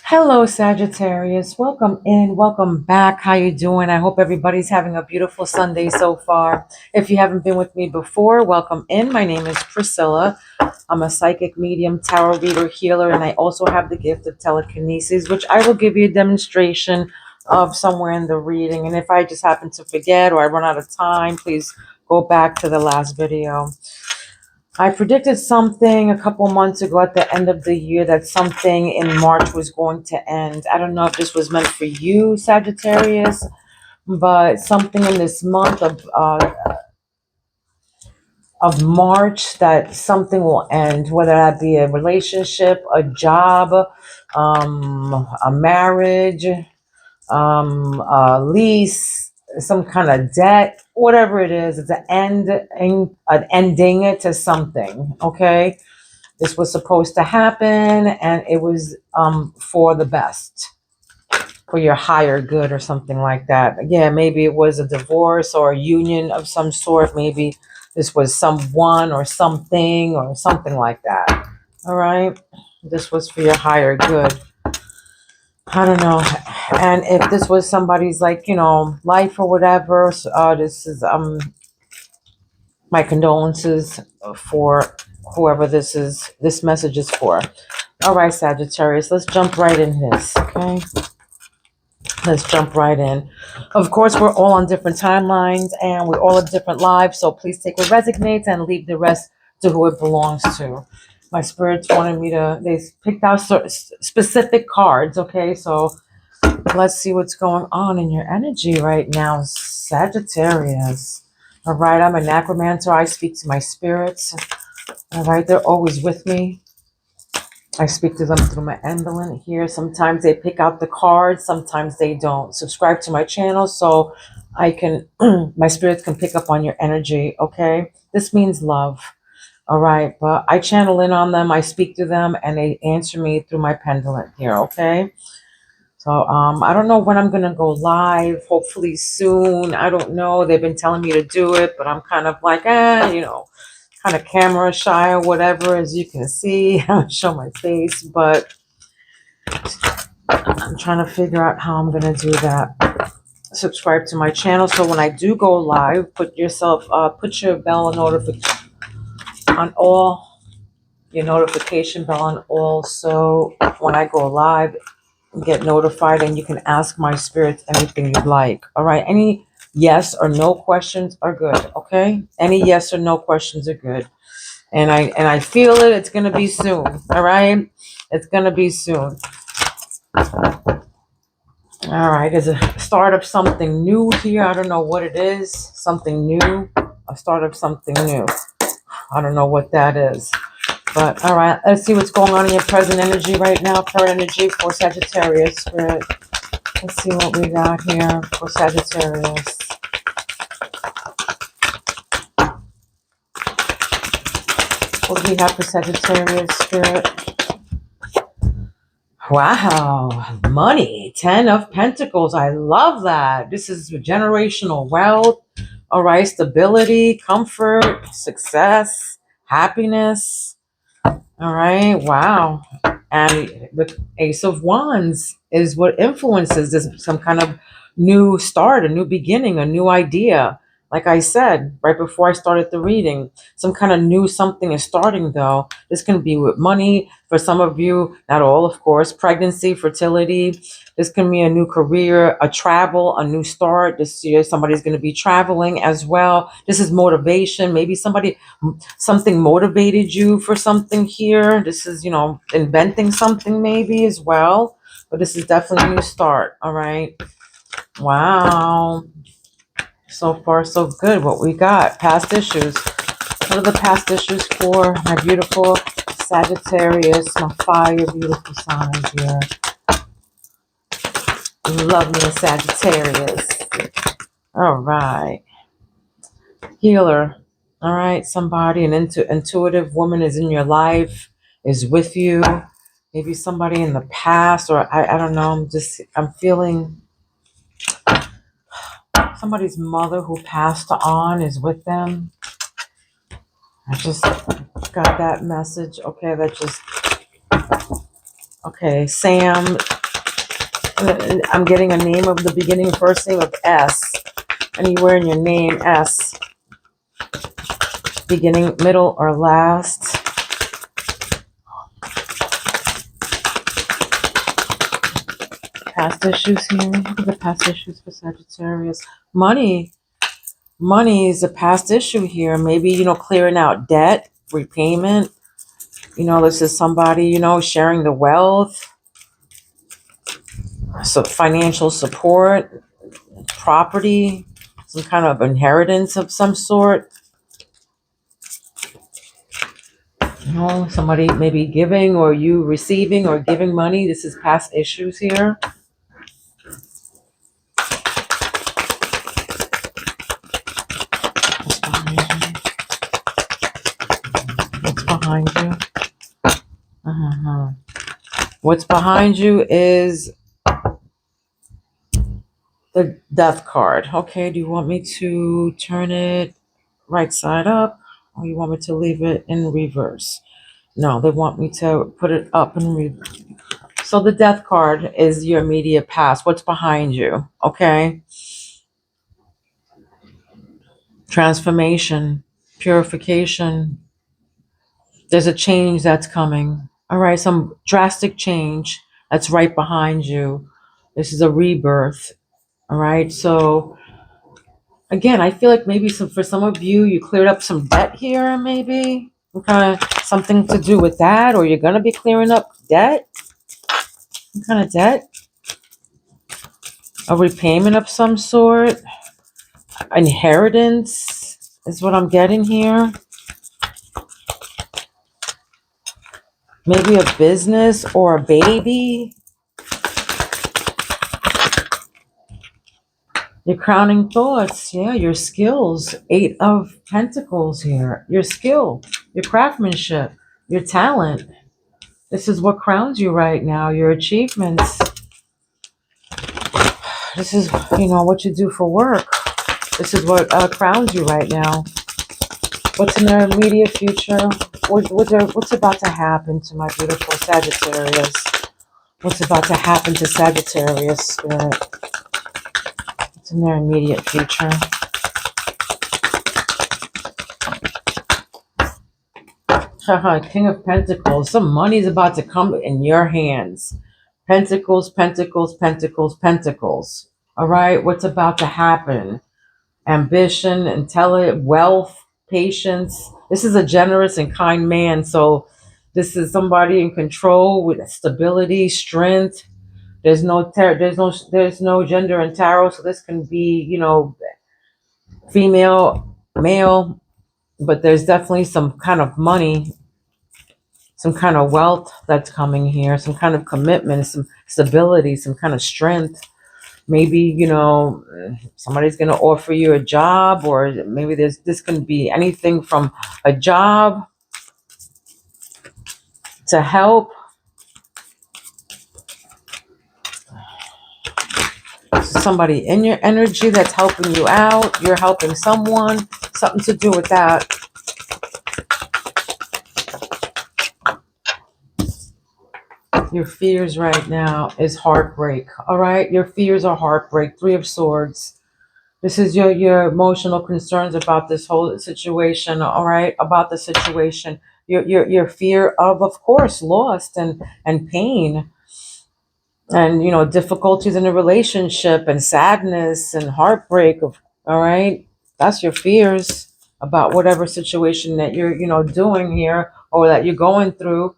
Hello, Sagittarius. Welcome in. Welcome back. How you doing? I hope everybody's having a beautiful Sunday so far. If you haven't been with me before, welcome in. My name is Priscilla. I'm a psychic medium, tarot reader, healer, and I also have the gift of telekinesis, which I will give you a demonstration of somewhere in the reading. And if I just happen to forget or I run out of time, please go back to the last video. I predicted something a couple months ago at the end of the year that something in March was going to end. I don't know if this was meant for you, Sagittarius, but something in this month of March that something will end, whether that be a relationship, a job, a marriage, a lease, some kind of debt, whatever it is. It's an ending to something. Okay. This was supposed to happen, and it was for the best, for your higher good or something like that. Yeah, maybe it was a divorce or a union of some sort. Maybe this was someone or something like that. All right. This was for your higher good. I don't know. And if this was somebody's life or whatever, this is my condolences for whoever this message is for. All right, Sagittarius, let's jump right in this, okay? Let's jump right in. Of course, we're all on different timelines and we all have different lives, so please take what resonates and leave the rest to who it belongs to. My spirits wanted me they picked out specific cards, okay? So let's see what's going on in your energy right now, Sagittarius. All right, I'm a necromancer. I speak to my spirits. All right, they're always with me. I speak to them through my emblem here. Sometimes they pick out the cards, sometimes they don't. Subscribe to my channel so I can, my spirits can pick up on your energy, okay? This means love, all right? But I channel in on them, I speak to them, and they answer me through my pendulum here, okay? So I don't know when I'm going to go live, hopefully soon. I don't know. They've been telling me to do it, but I'm kind of like, kind of camera shy or whatever, as you can see. I don't show my face, but I'm trying to figure out how I'm going to do that. Subscribe to my channel so when I do go live, put your bell notification on all, your notification bell on all, so when I go live, get notified and you can ask my spirits anything you'd like. All right, any yes or no questions are good. Okay, any yes or no questions are good. And I feel it. It's gonna be soon. All right, it's gonna be soon. All right, there's a start of something new here. I don't know what it is. Something new. A start of something new. I don't know what that is. But all right, let's see what's going on in your present energy right now. Current energy for Sagittarius spirit. Let's see what we got here for Sagittarius. What do we have for Sagittarius spirit? Wow, money, 10 of Pentacles. I love that. This is generational wealth. All right, stability, comfort, success, happiness. All right, wow. And the Ace of Wands is what influences this, some kind of new start, a new beginning, a new idea. Like I said, right before I started the reading, some kind of new something is starting though. This can be with money for some of you, not all, of course, pregnancy, fertility. This can be a new career, a travel, a new start. This year, somebody's going to be traveling as well. This is motivation. Maybe something motivated you for something here. This is, inventing something maybe as well. But this is definitely a new start. All right. Wow. So far, so good. What we got? Past issues. What are the past issues for my beautiful Sagittarius, my fire, beautiful sign here? Love me a Sagittarius. All right. Healer. All right. Somebody, an intuitive woman is in your life, is with you. Maybe somebody in the past, or I don't know. I'm feeling somebody's mother who passed on is with them. I just got that message. Okay, that just Okay, Sam. I'm getting a name of the beginning, first name of S. Anywhere in your name, S. Beginning, middle, or last. Past issues here. Look at the past issues for Sagittarius. Money. Money is a past issue here. Maybe, clearing out debt, repayment. This is somebody, sharing the wealth. So financial support, property, some kind of inheritance of some sort. Somebody maybe giving or you receiving or giving money. This is past issues here. What's behind you? Uh-huh. What's behind you is the death card. Okay, do you want me to turn it right side up or you want me to leave it in reverse? No, they want me to put it up in reverse. So the death card is your immediate past. What's behind you? Okay. Transformation, purification. There's a change that's coming. All right, some drastic change that's right behind you. This is a rebirth. All right, so again, I feel like maybe for some of you, you cleared up some debt here, maybe. Kind of something to do with that, or you're going to be clearing up debt. What kind of debt? A repayment of some sort. Inheritance is what I'm getting here. Maybe a business or a baby. Your crowning thoughts, yeah, your skills. 8 of Pentacles here. Your skill, your craftsmanship, your talent. This is what crowns you right now, your achievements. This is, what you do for work. This is what crowns you right now. What's in their immediate future? What's about to happen to my beautiful Sagittarius? What's about to happen to Sagittarius spirit? What's in their immediate future? King of Pentacles. Some money's about to come in your hands. Pentacles, Pentacles, Pentacles, Pentacles. All right, what's about to happen? Ambition, intelligence, wealth, patience. This is a generous and kind man. So this is somebody in control with stability, strength. There's no gender in tarot, so this can be, female, male, but there's definitely some kind of money, some kind of wealth that's coming here, some kind of commitment, some stability, some kind of strength. Maybe, somebody's going to offer you a job, or maybe this can be anything from a job to help. Somebody in your energy that's helping you out. You're helping someone. Something to do with that. Your fears right now is heartbreak. All right? Your fears are heartbreak. 3 of Swords. This is your emotional concerns about this whole situation. All right? About the situation. Your fear of course, loss and pain. And difficulties in a relationship and sadness and heartbreak. All right? That's your fears about whatever situation that you're doing here or that you're going through.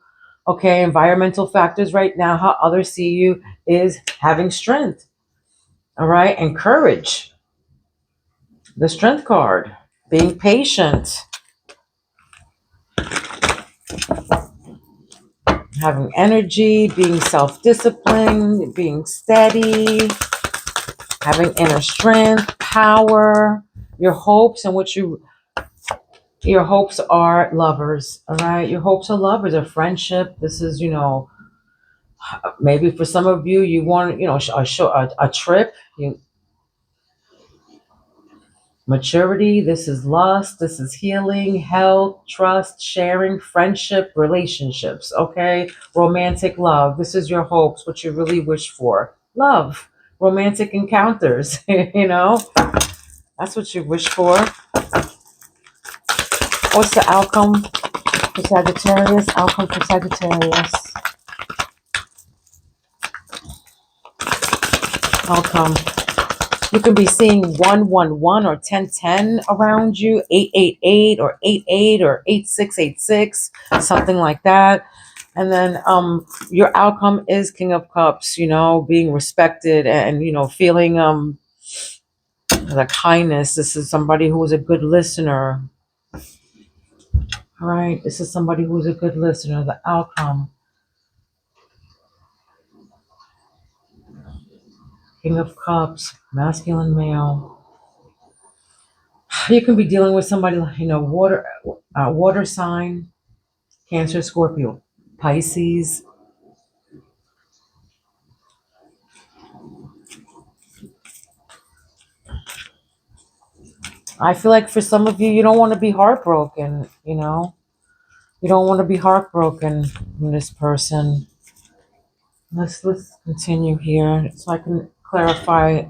Okay, environmental factors right now, how others see you is having strength. All right, and courage. The strength card. Being patient. Having energy, being self-disciplined, being steady, having inner strength, power, your hopes and your hopes are lovers. All right, your hopes are lovers, a friendship. This is maybe for some of you want a trip. Maturity, this is lust, this is healing, health, trust, sharing, friendship, relationships, okay? Romantic love, this is your hopes, what you really wish for. Love, romantic encounters, you know? That's what you wish for. What's the outcome for Sagittarius? Outcome for Sagittarius. Outcome. You can be seeing 111 or 1010 around you, 888 or 88 or 8686, something like that. And then your outcome is King of Cups, you know, being respected and, you know, feeling the kindness. This is somebody who is a good listener. All right, this is somebody who is a good listener. The outcome. King of Cups, masculine male. You can be dealing with somebody, you know, water sign, Cancer, Scorpio, Pisces. I feel like for some of you, you don't want to be heartbroken, you know. You don't want to be heartbroken from this person. Let's continue here so I can clarify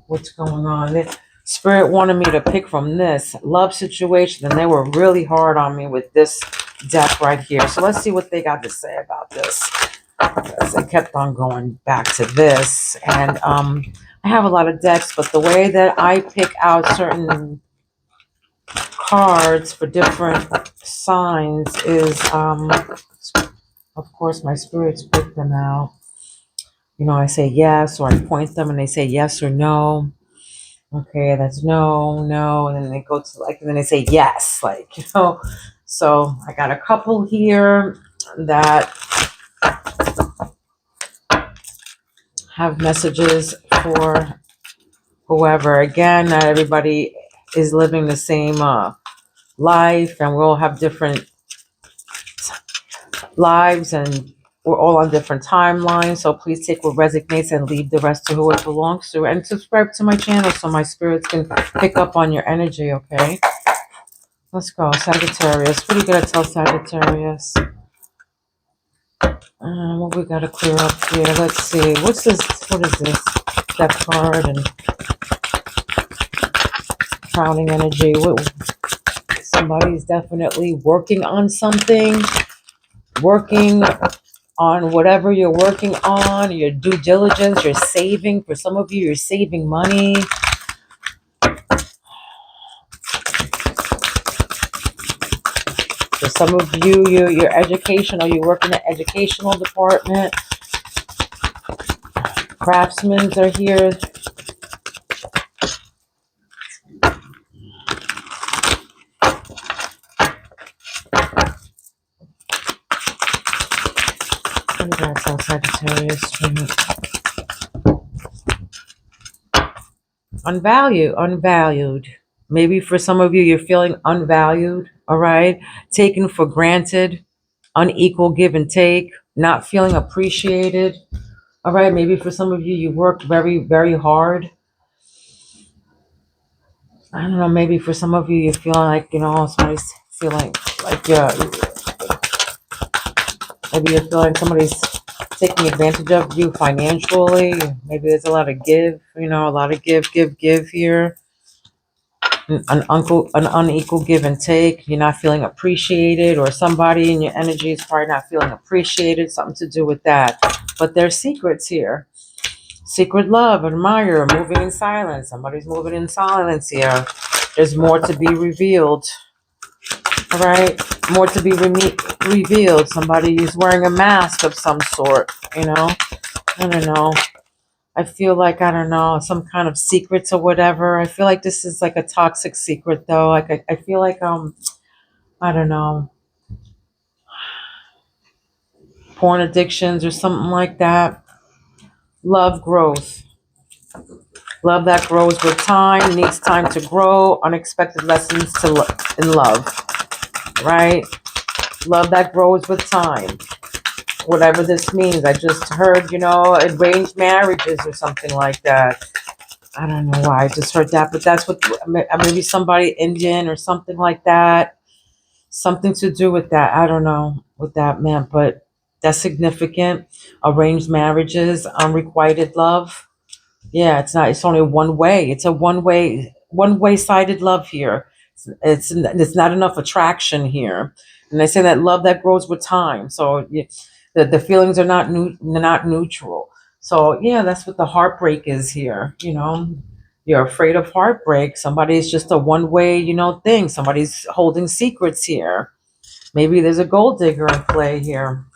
what's going on. Spirit wanted me to pick from this love situation, and they were really hard on me with this deck right here. So let's see what they got to say about this. Because I kept on going back to this, and I have a lot of decks, but the way that I pick out certain cards for different signs is, of course, my spirits pick them out. You know, I say yes, or I point them and they say yes or no. Okay, that's no, no, and then they go to like, and then they say yes, like, you know. So I got a couple here that have messages for whoever. Again, not everybody is living the same life, and we all have different lives, and we're all on different timelines. So please take what resonates and leave the rest to who it belongs to, and subscribe to my channel so my spirits can pick up on your energy. Okay, let's go. Sagittarius, what are you gonna tell Sagittarius? What we gotta clear up here? Let's see. What's this? What is this? Death card and crowning energy. Somebody's definitely working on something. Working on whatever you're working on, your due diligence, you're saving. For some of you, you're saving money. For some of you, your educational, you work in the educational department. Craftsmen are here. What did I tell Sagittarius? Unvalued. Maybe for some of you, you're feeling unvalued, all right? Taken for granted, unequal give and take, not feeling appreciated, all right? Maybe for some of you, you work very, very hard. I don't know, maybe for some of you, you're feeling like, you know, somebody's feeling like, maybe you're feeling somebody's taking advantage of you financially. Maybe there's a lot of give, you know, a lot of give here. An unequal give and take. You're not feeling appreciated, or somebody in your energy is probably not feeling appreciated. Something to do with that. But there's secrets here. Secret love, admire, moving in silence. Somebody's moving in silence here. There's more to be revealed. All right, more to be revealed. Somebody is wearing a mask of some sort. You know, I don't know. I feel like, I don't know, some kind of secrets or whatever. I feel like this is like a toxic secret though. Like I feel like I don't know, porn addictions or something like that. Love growth. Love that grows with time, needs time to grow, unexpected lessons in love. Right? Love that grows with time. Whatever this means. I just heard, you know, arranged marriages or something like that. I don't know why I just heard that, but that's what, maybe somebody Indian or something like that. Something to do with that. I don't know what that meant, but that's significant. Arranged marriages, unrequited love. Yeah, it's not. It's only one way. It's a one way sided love here. It's not enough attraction here, and they say that love that grows with time. So the feelings are not neutral. So yeah, that's what the heartbreak is here. You're afraid of heartbreak. Somebody's just a one way thing. Somebody's holding secrets here. Maybe there's a gold digger in play here.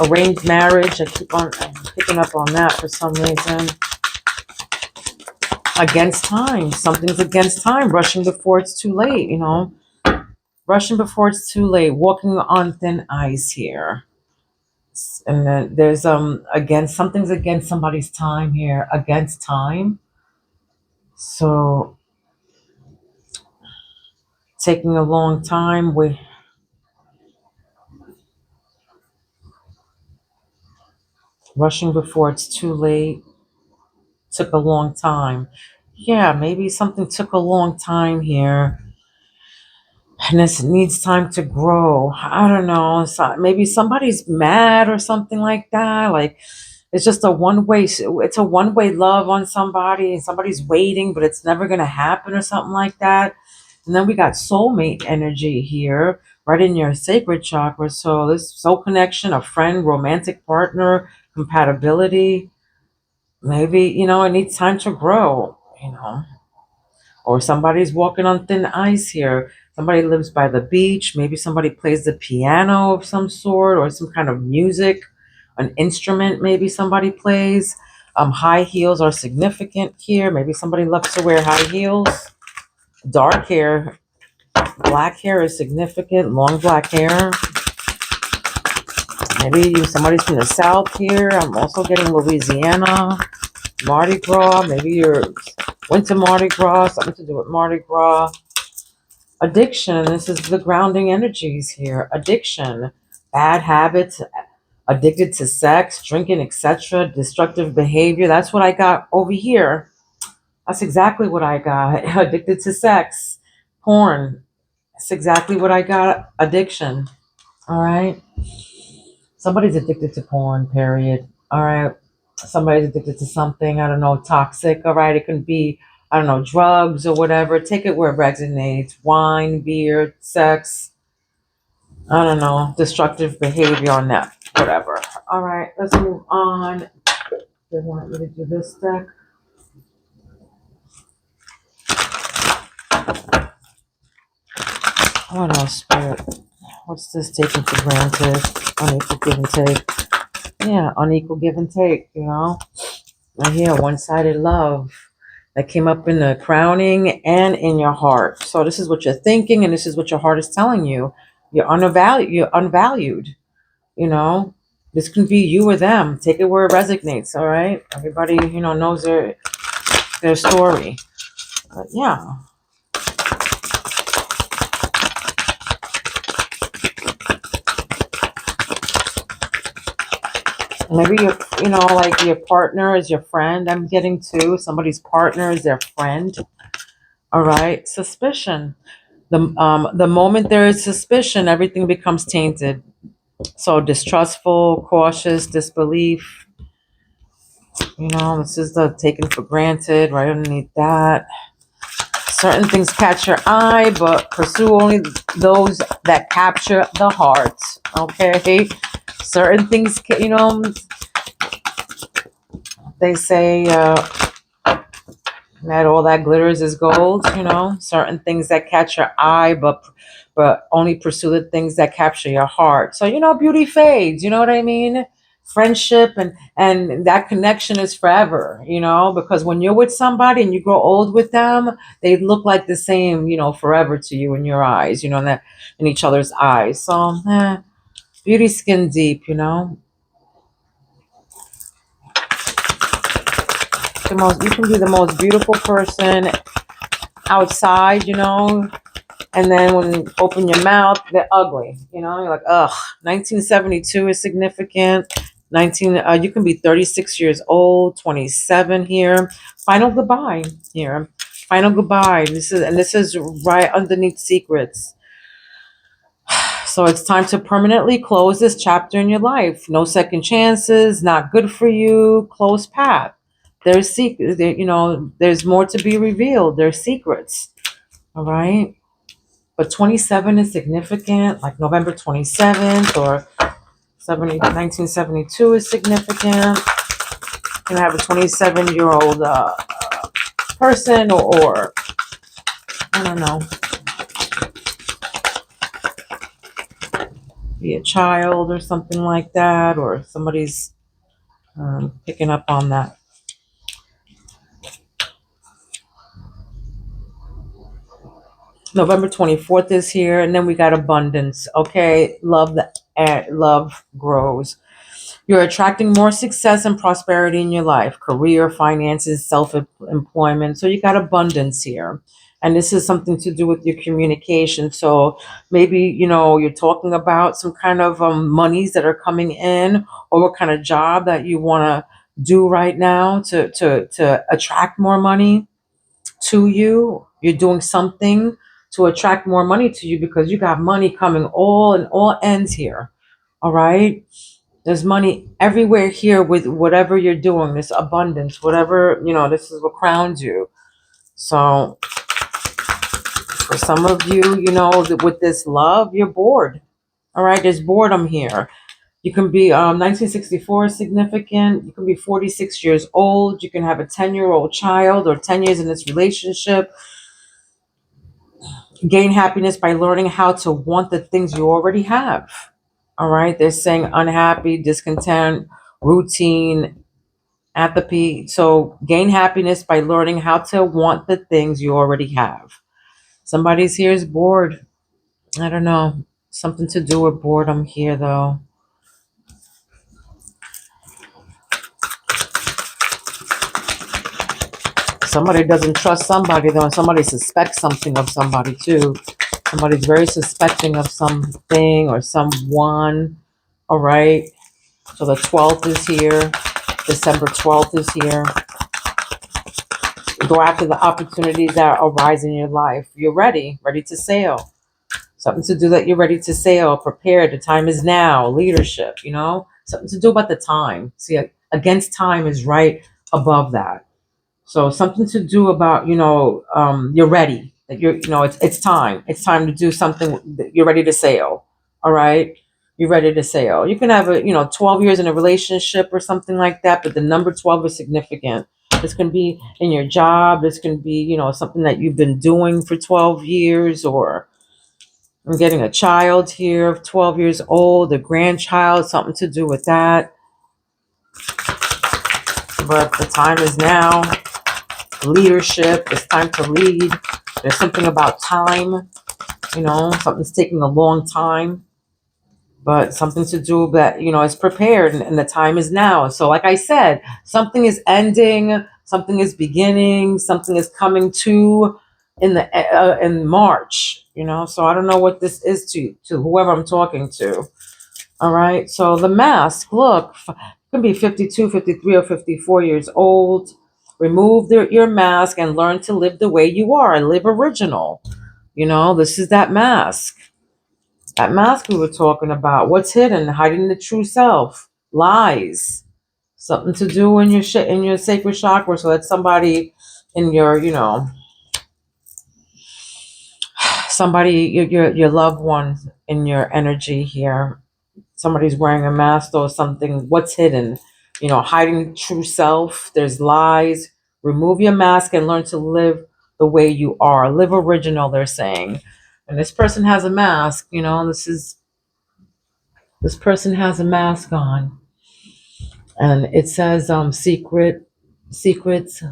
Arranged marriage. I'm picking up on that for some reason. Against time. Something's against time. Rushing before it's too late. Rushing before it's too late. Walking on thin ice here. And then there's again something's against somebody's time here. Against time. So taking a long time with rushing before it's too late. Took a long time. Yeah, maybe something took a long time here. And this needs time to grow. I don't know. So maybe somebody's mad or something like that. Like it's just a one way. It's a one way love on somebody, and somebody's waiting, but it's never gonna happen or something like that. And then we got soulmate energy here, right in your sacred chakra. So this soul connection, a friend, romantic partner, compatibility. Maybe it needs time to grow. Or somebody's walking on thin ice here. Somebody lives by the beach. Maybe somebody plays the piano of some sort or some kind of music, an instrument maybe somebody plays. High heels are significant here. Maybe somebody loves to wear high heels. Dark hair, black hair is significant. Long black hair. Maybe somebody's from the south here. I'm also getting Louisiana. Mardi Gras. Maybe you're went to Mardi Gras. Something to do with Mardi Gras. Addiction. This is the grounding energies here. Addiction, bad habits, addicted to sex, drinking, etc. Destructive behavior. That's what I got over here. That's exactly what I got. Addicted to sex, porn. That's exactly what I got. Addiction. All right. Somebody's addicted to porn. Period. All right. Somebody's addicted to something. I don't know. Toxic. All right. It can be, I don't know, drugs or whatever. Take it where it resonates. Wine, beer, sex. I don't know. Destructive behavior on that. Whatever. All right. Let's move on. They want me to do this deck. What else, Spirit? What's this taken for granted? Unequal give and take. Yeah, unequal give and take. Right here, one-sided love. That came up in the crowning and in your heart. So this is what you're thinking, and this is what your heart is telling you. You're undervalued. You're unvalued. This can be you or them. Take it where it resonates. All right. Everybody, knows their story. But yeah. Maybe like your partner is your friend. I'm getting to somebody's partner is their friend. All right. Suspicion. The moment there is suspicion, everything becomes tainted. So distrustful, cautious, disbelief. This is the taken for granted right underneath that. Certain things catch your eye, but pursue only those that capture the heart. Okay? Certain things, they say that all that glitters is gold. Certain things that catch your eye, but only pursue the things that capture your heart. So beauty fades. You know what I mean? Friendship and that connection is forever. Because when you're with somebody and you grow old with them, they look like the same. Forever to you in your eyes. That in each other's eyes. So beauty skin deep. You can be the most beautiful person outside, And then when you open your mouth, they're ugly. You know, you're like, ugh. 1972 is significant. You can be 36 years old, 27 here. Final goodbye here. Final goodbye. This is right underneath secrets. So it's time to permanently close this chapter in your life. No second chances, not good for you, closed path. There's secrets, there's more to be revealed. There's secrets. All right. But 27 is significant, like November 27th or 1972 is significant. You can have a 27-year-old person or, I don't know, be a child or something like that, or somebody's picking up on that. November 24th is here, and then we got abundance. Okay, love grows. You're attracting more success and prosperity in your life, career, finances, self-employment. So you got abundance here. And this is something to do with your communication. So maybe, you're talking about some kind of monies that are coming in, or what kind of job that you want to do right now to attract more money to you. You're doing something to attract more money to you because you got money coming all ends here. All right. There's money everywhere here with whatever you're doing, this abundance, whatever, this is what crowns you. So for some of you, with this love, you're bored. All right. There's boredom here. You can be 1964 is significant. You can be 46 years old. You can have a 10-year-old child or 10 years in this relationship. Gain happiness by learning how to want the things you already have. All right. They're saying unhappy, discontent, routine, apathy. So gain happiness by learning how to want the things you already have. Somebody's here is bored. I don't know. Something to do with boredom here, though. Somebody doesn't trust somebody, though, and somebody suspects something of somebody, too. Somebody's very suspecting of something or someone. All right. So the 12th is here. December 12th is here. Go after the opportunities that arise in your life. You're ready to sail. Something to do that you're ready to sail, prepared. The time is now. Leadership, something to do about the time. See, against time is right above that. So something to do about, you're ready. That it's time. It's time to do something. You're ready to sail. All right. You're ready to sail. You can have 12 years in a relationship or something like that, but the number 12 is significant. This can be in your job. This can be, something that you've been doing for 12 years, or I'm getting a child here of 12 years old, a grandchild, something to do with that. But the time is now. Leadership, it's time to lead. There's something about time, something's taking a long time, but something to do that, it's prepared, and the time is now. So like I said, something is ending, something is beginning, something is coming to in March, so I don't know what this is to whoever I'm talking to. All right. So the mask, look, can be 52, 53, or 54 years old. Remove your mask and learn to live the way you are. Live original. This is that mask. That mask we were talking about. What's hidden? Hiding the true self. Lies. Something to do in your sacred chakra. So that's somebody in your, somebody, your loved ones in your energy here. Somebody's wearing a mask or something. What's hidden? Hiding true self. There's lies. Remove your mask and learn to live the way you are. Live original, they're saying. And this person has a mask. This person has a mask on. And it says secrets,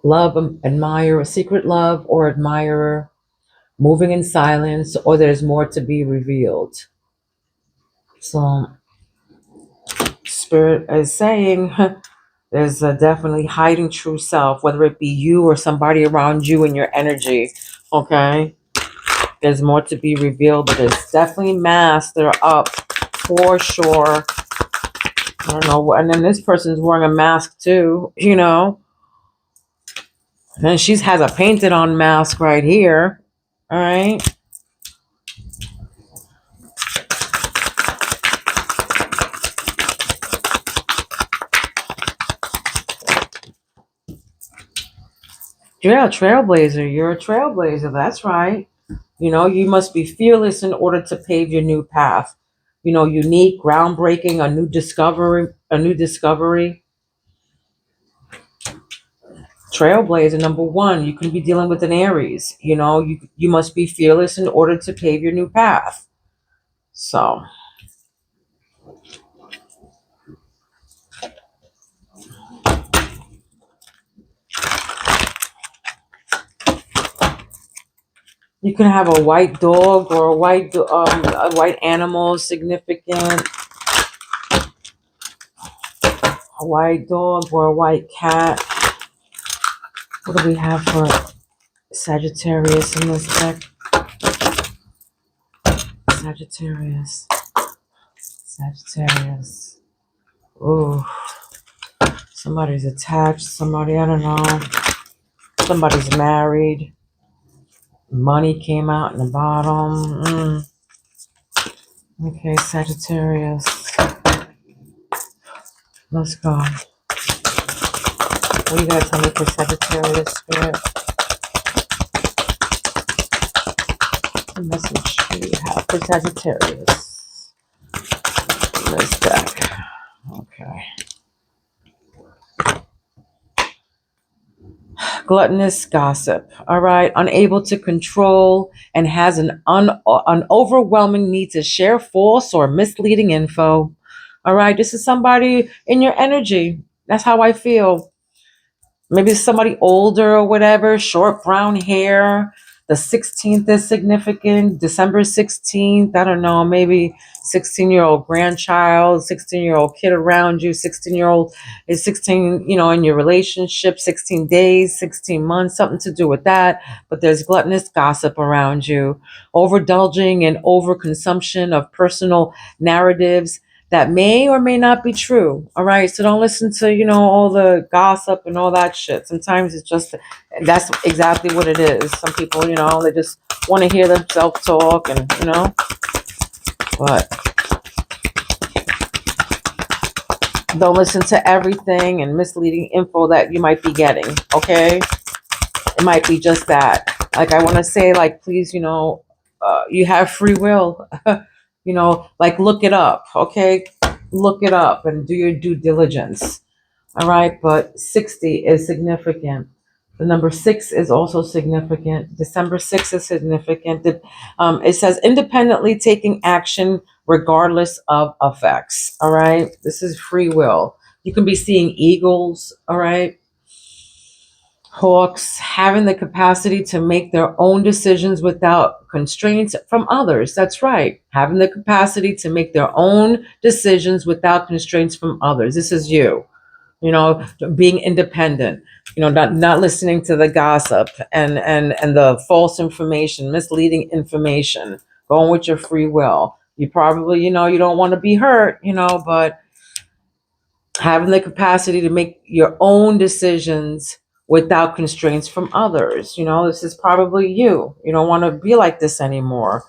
love, admire, secret love or admirer, moving in silence, or there's more to be revealed. So Spirit is saying there's definitely hiding true self, whether it be you or somebody around you in your energy. Okay. There's more to be revealed, but there's definitely masks that are up for sure. I don't know. And then this person's wearing a mask too, you know. And she has a painted on mask right here. All right. Yeah, trailblazer. You're a trailblazer. That's right. You know, you must be fearless in order to pave your new path. You know, unique, groundbreaking, a new discovery, Trailblazer number one, you can be dealing with an Aries. You know, you must be fearless in order to pave your new path. So you can have a white dog or a white animal, significant. A white dog or a white cat. What do we have for Sagittarius in this deck? Sagittarius. Ooh, somebody's attached. Somebody, I don't know. Somebody's married. Money came out in the bottom. Okay, Sagittarius. Let's go. What do you guys tell me for Sagittarius, Spirit? What message do you have for Sagittarius in this deck? Okay. Gluttonous gossip. All right. Unable to control and has an overwhelming need to share false or misleading info. All right. This is somebody in your energy. That's how I feel. Maybe somebody older or whatever, short brown hair. The 16th is significant. December 16th. I don't know. Maybe 16-year-old grandchild, 16-year-old kid around you, 16-year-old is 16, you know, in your relationship, 16 days, 16 months, something to do with that. But there's gluttonous gossip around you, overindulging and overconsumption of personal narratives that may or may not be true. All right. So don't listen to, you know, all the gossip and all that shit. Sometimes it's just, that's exactly what it is. Some people, you know, they just want to hear themselves talk and, you know, but don't listen to everything and misleading info that you might be getting. Okay. It might be just that. Like, I want to say, like, please, you know, you have free will. You know, like, look it up. Okay. Look it up and do your due diligence. All right. But 60 is significant. The number 6 is also significant. December 6th is significant. It says independently taking action regardless of effects. All right. This is free will. You can be seeing eagles. All right. Hawks, having the capacity to make their own decisions without constraints from others. That's right. Having the capacity to make their own decisions without constraints from others. This is you. You know, being independent. You know, not listening to the gossip and the false information, misleading information. Going with your free will. You probably, you know, you don't want to be hurt, you know, but having the capacity to make your own decisions without constraints from others. You know, this is probably you. You don't want to be like this anymore.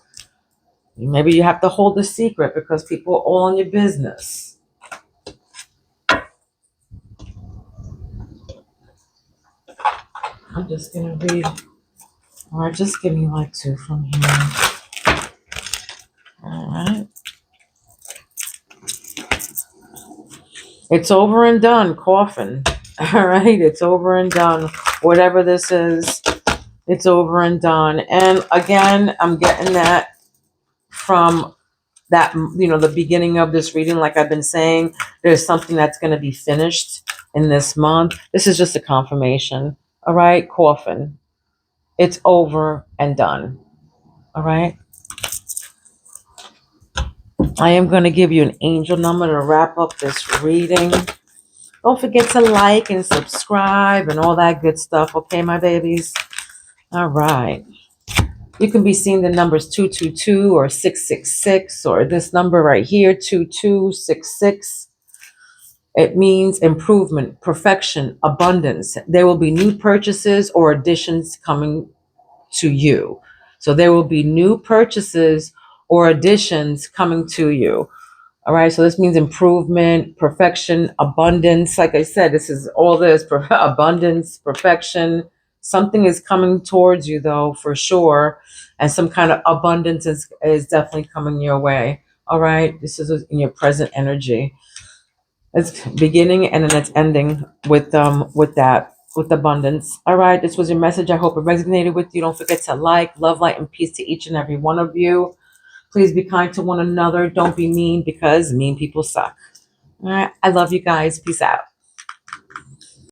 Maybe you have to hold the secret because people are all in your business. I'm just going to read, or just give me like 2 from here. All right. It's over and done, coffin. All right. It's over and done. Whatever this is, it's over and done. And again, I'm getting that from that, you know, the beginning of this reading. Like I've been saying, there's something that's going to be finished in this month. This is just a confirmation. All right. Coffin. It's over and done. All right. I am going to give you an angel number to wrap up this reading. Don't forget to like and subscribe and all that good stuff. Okay, my babies. All right. You can be seeing the numbers 222 or 666 or this number right here, 2266. It means improvement, perfection, abundance. There will be new purchases or additions coming to you. So there will be new purchases or additions coming to you. All right. So this means improvement, perfection, abundance. Like I said, this is all this abundance, perfection. Something is coming towards you, though, for sure. And some kind of abundance is definitely coming your way. All right. This is in your present energy. It's beginning and then it's ending with that, with abundance. All right, this was your message. I hope it resonated with you. Don't forget to like, love, light, and peace to each and every one of you. Please be kind to one another. Don't be mean because mean people suck. All right, I love you guys. Peace out.